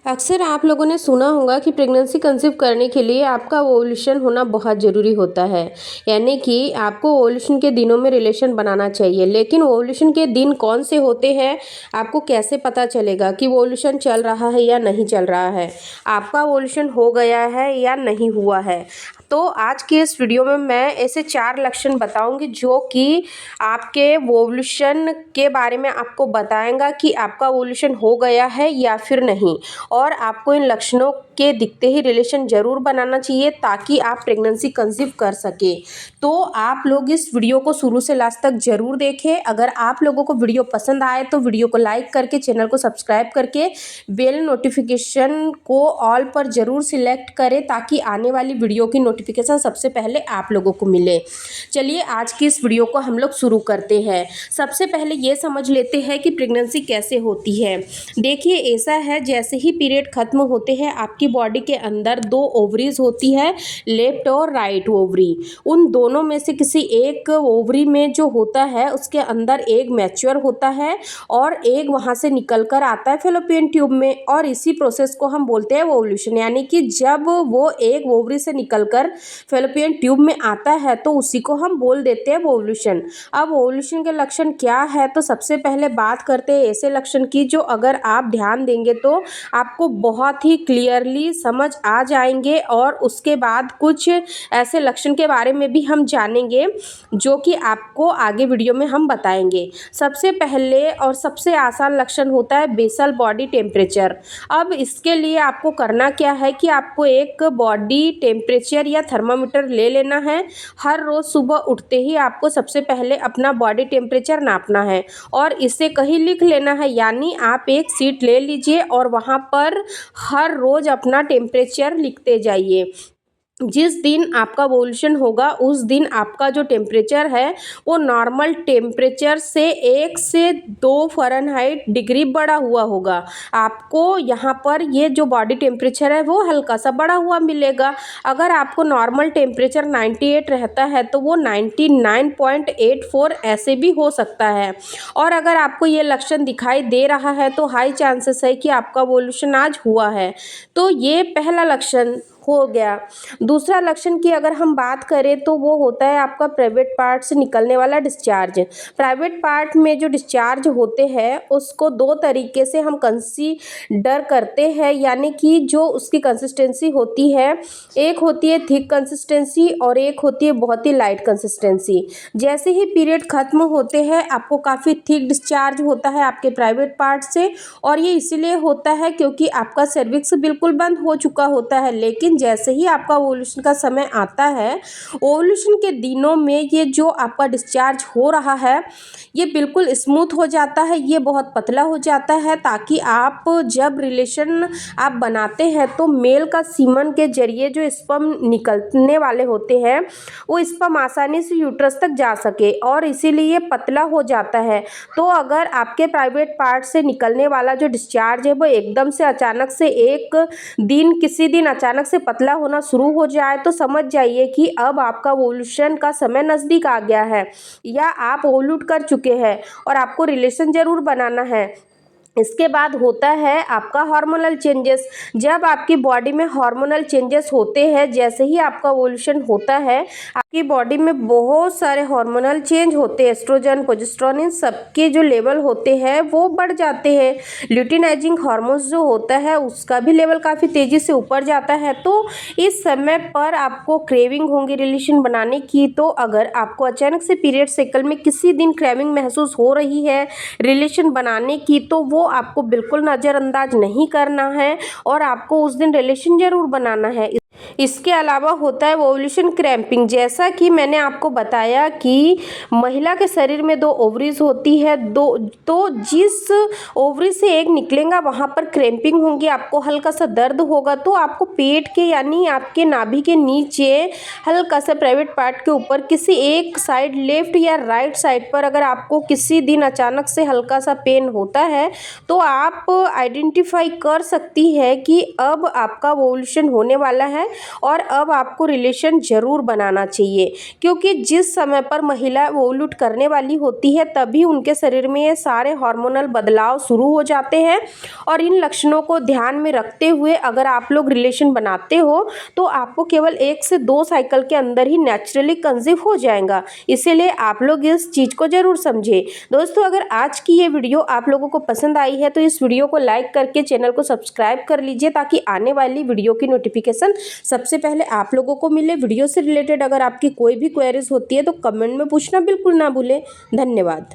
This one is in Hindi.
अक्सर आप लोगों ने सुना होगा कि प्रेगनेंसी कंसीव करने के लिए आपका ओव्यूलेशन होना बहुत ज़रूरी होता है। यानी कि आपको ओव्यूलेशन के दिनों में रिलेशन बनाना चाहिए। लेकिन ओव्यूलेशन के दिन कौन से होते हैं, आपको कैसे पता चलेगा कि ओव्यूलेशन चल रहा है या नहीं चल रहा है, आपका ओव्यूलेशन हो गया है या नहीं हुआ है। तो आज के इस वीडियो में मैं ऐसे 4 लक्षण बताऊंगी जो कि आपके ओव्यूलेशन के बारे में आपको बताएंगा कि आपका ओव्यूलेशन हो गया है या फिर नहीं। और आपको इन लक्षणों के दिखते ही रिलेशन ज़रूर बनाना चाहिए ताकि आप प्रेगनेंसी कंसीव कर सके। तो आप लोग इस वीडियो को शुरू से लास्ट तक ज़रूर देखें। अगर आप लोगों को वीडियो पसंद आए तो वीडियो को लाइक करके चैनल को सब्सक्राइब करके बेल नोटिफिकेशन को ऑल पर ज़रूर सिलेक्ट करें ताकि आने वाली वीडियो की नोटिफिकेशन सबसे पहले आप लोगों को मिले। चलिए आज की इस वीडियो को हम लोग शुरू करते हैं। सबसे पहले ये समझ लेते हैं कि प्रेगनेंसी कैसे होती है। देखिए ऐसा है, जैसे ही पीरियड खत्म होते हैं आपकी बॉडी के अंदर 2 ओवरीज होती है, लेफ्ट और राइट ओवरी। उन दोनों में से किसी एक ओवरी में जो होता है उसके अंदर एग मैच्योर होता है और एग वहाँ से निकल कर आता है फैलोपियन ट्यूब में, और इसी प्रोसेस को हम बोलते हैं ओव्यूलेशन। यानी कि जब वो एग ओवरी से निकलकर फैलोपियन ट्यूब में आता है तो उसी को हम बोल देते हैं ओव्यूलेशन। अब ओव्यूलेशन के लक्षण क्या है, तो सबसे पहले बात करते हैं ऐसे लक्षण की जो अगर आप ध्यान देंगे तो आपको बहुत ही क्लियरली समझ आ जाएंगे। और उसके बाद कुछ ऐसे लक्षण के बारे में भी हम जानेंगे जो कि आपको आगे वीडियो में हम बताएंगे। सबसे पहले और सबसे आसान लक्षण होता है बेसल बॉडी टेम्परेचर। अब इसके लिए आपको करना क्या है कि आपको एक बॉडी टेम्परेचर या थर्मामीटर ले लेना है। हर रोज़ सुबह उठते ही आपको सबसे पहले अपना बॉडी टेम्परेचर नापना है और इसे कहीं लिख लेना है। यानी आप एक शीट ले लीजिए और वहाँ पर हर रोज़ अपना टेम्परेचर लिखते जाइए। जिस दिन आपका ओव्यूलेशन होगा उस दिन आपका जो टेम्परेचर है वो नॉर्मल टेम्परेचर से 1 से 2 फ़ारेनहाइट डिग्री बढ़ा हुआ होगा। आपको यहाँ पर ये जो बॉडी टेम्परेचर है वो हल्का सा बढ़ा हुआ मिलेगा। अगर आपको नॉर्मल टेम्परेचर 98 रहता है तो वो 99.84 ऐसे भी हो सकता है। और अगर आपको ये लक्षण दिखाई दे रहा है तो हाई चांसेस है कि आपका ओव्यूलेशन आज हुआ है। तो ये पहला लक्षण हो गया। दूसरा लक्षण की अगर हम बात करें तो वो होता है आपका प्राइवेट पार्ट से निकलने वाला डिस्चार्ज। प्राइवेट पार्ट में जो डिस्चार्ज होते हैं उसको 2 तरीके से हम कंसीडर करते हैं, यानी कि जो उसकी कंसिस्टेंसी होती है, एक होती है थिक कंसिस्टेंसी और एक होती है बहुत ही लाइट कंसिस्टेंसी। जैसे ही पीरियड खत्म होते हैं आपको काफ़ी थिक डिस्चार्ज होता है आपके प्राइवेट पार्ट से, और ये इसीलिए होता है क्योंकि आपका सर्विक्स बिल्कुल बंद हो चुका होता है। लेकिन जैसे ही आपका ओव्यूलेशन का समय आता है, ओव्यूलेशन के दिनों में ये जो आपका डिस्चार्ज हो रहा है ये बिल्कुल स्मूथ हो जाता है, ये बहुत पतला हो जाता है ताकि आप जब रिलेशन आप बनाते हैं तो मेल का सीमन के जरिए जो स्पर्म निकलने वाले होते हैं वो स्पर्म आसानी से यूट्रस तक जा सके, और इसीलिए पतला हो जाता है। तो अगर आपके प्राइवेट पार्ट से निकलने वाला जो डिस्चार्ज है वो एकदम से अचानक से एक दिन किसी दिन अचानक से पतला होना शुरू हो जाए तो समझ जाइए कि अब आपका ओव्यूलेशन का समय नज़दीक आ गया है या आप ओव्यूलेट कर चुके हैं और आपको रिलेशन ज़रूर बनाना है। इसके बाद होता है आपका हार्मोनल चेंजेस। जब आपकी बॉडी में हार्मोनल चेंजेस होते हैं, जैसे ही आपका ओव्यूलेशन होता है आपकी बॉडी में बहुत सारे हार्मोनल चेंज होते हैं। एस्ट्रोजन, प्रोजेस्टेरोन, इन सबके जो लेवल होते हैं वो बढ़ जाते हैं। ल्यूटिनाइजिंग हार्मोन्स जो होता है उसका भी लेवल काफ़ी तेज़ी से ऊपर जाता है। तो इस समय पर आपको क्रेविंग होंगी रिलेशन बनाने की। तो अगर आपको अचानक से पीरियड साइकिल में किसी दिन क्रेविंग महसूस हो रही है रिलेशन बनाने की, तो वो आपको बिल्कुल नज़रअंदाज नहीं करना है और आपको उस दिन रिलेशन ज़रूर बनाना है। इसके अलावा होता है ओव्यूलेशन क्रैम्पिंग। जैसा कि मैंने आपको बताया कि महिला के शरीर में 2 ओवरीज होती है, तो जिस ओवरी से एग निकलेगा वहाँ पर क्रैम्पिंग होंगी, आपको हल्का सा दर्द होगा। तो आपको पेट के यानी आपके नाभि के नीचे हल्का सा प्राइवेट पार्ट के ऊपर किसी एक साइड लेफ्ट या राइट साइड पर अगर आपको किसी दिन अचानक से हल्का सा पेन होता है तो आप आइडेंटिफाई कर सकती है कि अब आपका ओव्यूलेशन होने वाला है और अब आपको रिलेशन ज़रूर बनाना चाहिए, क्योंकि जिस समय पर महिला ओवुलेट करने वाली होती है तभी उनके शरीर में ये सारे हार्मोनल बदलाव शुरू हो जाते हैं। और इन लक्षणों को ध्यान में रखते हुए अगर आप लोग रिलेशन बनाते हो तो आपको केवल 1 से 2 साइकिल के अंदर ही नेचुरली कंसीव हो जाएगा। इसीलिए आप लोग इस चीज़ को ज़रूर समझें। दोस्तों, अगर आज की ये वीडियो आप लोगों को पसंद आई है तो इस वीडियो को लाइक करके चैनल को सब्सक्राइब कर लीजिए, ताकि आने वाली वीडियो की नोटिफिकेशन सबसे पहले आप लोगों को मिले। वीडियो से रिलेटेड अगर आपकी कोई भी क्वेरीज होती है तो कमेंट में पूछना बिल्कुल ना भूलें। धन्यवाद।